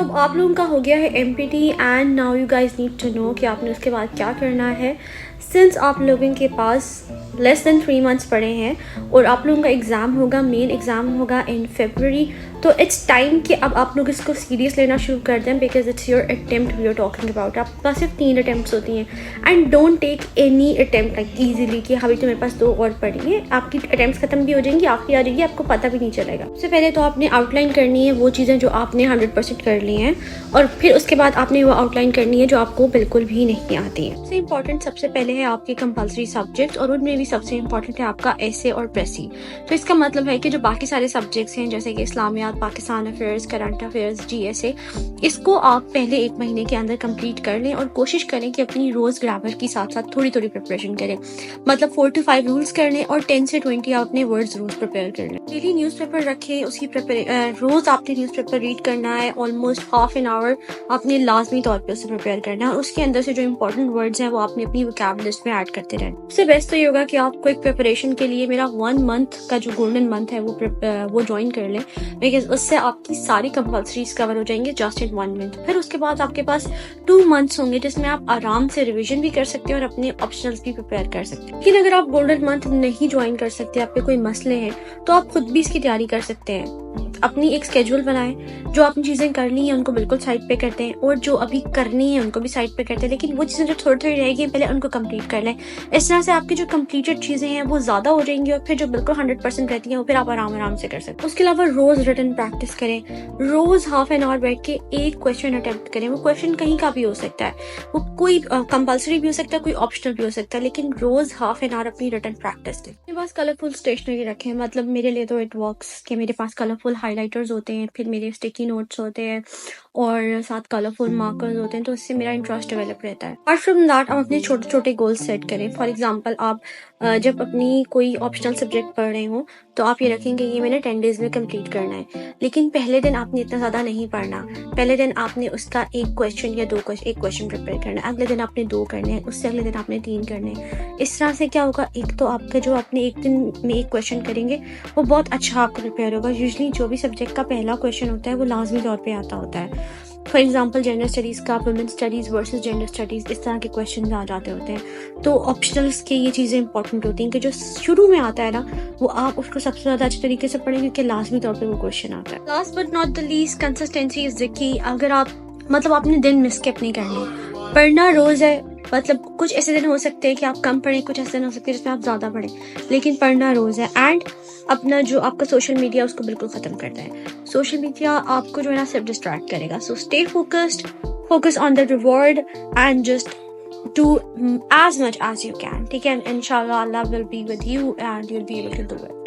अब आप लोगों का हो गया है MPT and now you guys need to know कि आपने उसके बाद क्या करना है। सिंस आप लोगों के पास लेस देन 3 मंथ्स पड़े हैं और आप लोगों का एग्ज़ाम होगा, मेन एग्ज़ाम होगा इन फरवरी, तो इट्स टाइम कि अब आप लोग इसको सीरियस लेना शुरू कर दें because it's your attempt we are talking about. आपके पास सिर्फ 3 अटैम्प्ट्स होती हैं and don't take any attempt like easily कि अभी तो मेरे पास 2 और पड़ी हैं। आपकी अटैम्प्ट्स खत्म भी हो जाएंगी, आखिरी आ जाएगी, आपको पता भी नहीं चलेगा। सबसे पहले तो आपने आउटलाइन करनी है वो चीज़ें जो आपने 100% कर ली हैं और फिर उसके बाद आपने वो आउटलाइन करनी है जो आपको बिल्कुल भी नहीं आती है। सबसे इंपॉर्टेंट सबसे पहले है आपके कंपल्सरी सब्जेक्ट्स और उनमें भी सबसे इंपॉर्टेंट है आपका एसे और प्रेसी। तो इसका मतलब है कि जो बाकी सारे सब्जेक्ट्स हैं जैसे कि Islamiyat, Pakistan affairs, current affairs, GSA, इसको आप पहले 1 महीने के अंदर कंप्लीट कर लें और कोशिश करें कि अपनी रोज़ ग्रामर की साथ साथ थोड़ी थोड़ी प्रिपरेशन करें। मतलब 4 to 5 रूल्स कर लें और 10 से 20 आप अपने वर्ड्स रोज प्रिपेयर कर लें। डेली न्यूज़पेपर रखें, उसकी रोज़ आपने न्यूज़पेपर रीड करना है, ऑलमोस्ट हाफ एन आवर आपने लाजमी तौर पर उसे प्रिपेयर करना है और उसके अंदर से जो इंपॉर्टेंट वर्ड्स हैं वो आपने अपनी वोकैब लिस्ट में ऐड करते रहना। सबसे बेस्ट तो ये होगा कि आप क्विक प्रिपरेशन के लिए मेरा 1 मंथ का जो गोल्डन मंथ है वो ज्वाइन कर लें बिकॉज उससे आपकी सारी कंपल्सरीज कवर हो जाएंगे जस्ट इन 1 मंथ। फिर उसके बाद आपके पास 2 मंथ्स होंगे जिसमें आप आराम से रिविजन भी कर सकते हैं और अपने ऑप्शनल्स भी प्रिपेयर कर सकते हैं। लेकिन अगर आप गोल्डन मंथ नहीं ज्वाइन कर सकते, आपके कोई मसले हैं, तो आप खुद भी इसकी तैयारी कर सकते हैं। अपनी एक स्केड्यूल बनाएं, जो आपने चीज़ें करनी है उनको बिल्कुल साइड पे करते हैं और जो अभी करनी है उनको भी साइड पे करते हैं, लेकिन वो चीज़ें जो थोड़ी थोड़ी रहेगी पहले उनको कंप्लीट कर लें। इस तरह से आपकी जो कंप्लीटेड चीज़ें हैं वो ज़्यादा हो जाएंगी और फिर जो बिल्कुल 100% रहती हैं वो फिर आप आराम से कर सकते हैं। उसके अलावा रोज़ रिटन प्रैक्टिस करें, रोज़ हाफ एन आवर बैठ के एक क्वेश्चन अटेम्प्ट करें। वो क्वेश्चन कहीं का भी हो सकता है, वो कोई कंपल्सरी भी हो सकता है, कोई ऑप्शनल भी हो सकता है, लेकिन रोज़ हाफ एन आवर अपनी रिटन प्रैक्टिस करें। मेरे पास कलरफुल स्टेशनरी रखें, मतलब मेरे लिए तो इट वर्क्स कि मेरे पास कलरफुल हाईलाइटर्स होते हैं, फिर मेरे स्टिकी नोट्स होते हैं और साथ कलरफुल मार्कर्स होते हैं, तो इससे मेरा इंटरेस्ट डेवलप रहता है। अपार्ट फ्रॉम दैट आप अपने छोटे छोटे गोल्स सेट करें। फॉर एग्जांपल आप जब अपनी कोई ऑप्शनल सब्जेक्ट पढ़ रहे हो तो आप ये रखेंगे ये मैंने 10 डेज में कंप्लीट करना है, लेकिन पहले दिन आपने इतना ज़्यादा नहीं पढ़ना। पहले दिन आपने उसका एक क्वेश्चन या 2 क्वेश्चन, एक क्वेश्चन प्रिपेयर करना है, अगले दिन आपने 2 करने हैं, उससे अगले दिन आपने 3 करने हैं। इस तरह से क्या होगा, एक तो आपका जो आपने एक दिन में एक क्वेश्चन करेंगे वो बहुत अच्छा आपको प्रिपेयर होगा। यूजली जो भी सब्जेक्ट का पहला क्वेश्चन होता है वो लाजमी तौर पे आता होता है। फॉर एग्जाम्पल जेंडर स्टडीज़ का women studies versus gender studies, इस तरह के क्वेश्चन आ जाते होते हैं। तो ऑप्शनल्स के ये चीज़ें इंपॉर्टेंट होती हैं कि जो शुरू में आता है ना वो आप उसको सबसे ज़्यादा अच्छे तरीके से पढ़ें क्योंकि लाजमी तौर पे वो क्वेश्चन आता है। Last but not the least, consistency is the key. अगर आप मतलब आपने दिन मिस स्किप नहीं करनी, पढ़ना रोज़ है। मतलब कुछ ऐसे दिन हो सकते हैं कि आप कम पढ़ें, कुछ ऐसे दिन हो सकते हैं जिसमें आप ज़्यादा पढ़ें, लेकिन पढ़ना रोज़ है। एंड अपना जो आपका सोशल मीडिया उसको बिल्कुल ख़त्म करता है। सोशल मीडिया आपको जो है ना सिर्फ डिस्ट्रैक्ट करेगा। So stay focused, focus on the reward and just do as much as you can. ठीक है, इंशाल्लाह Allah will be with you and you'll be able to do it.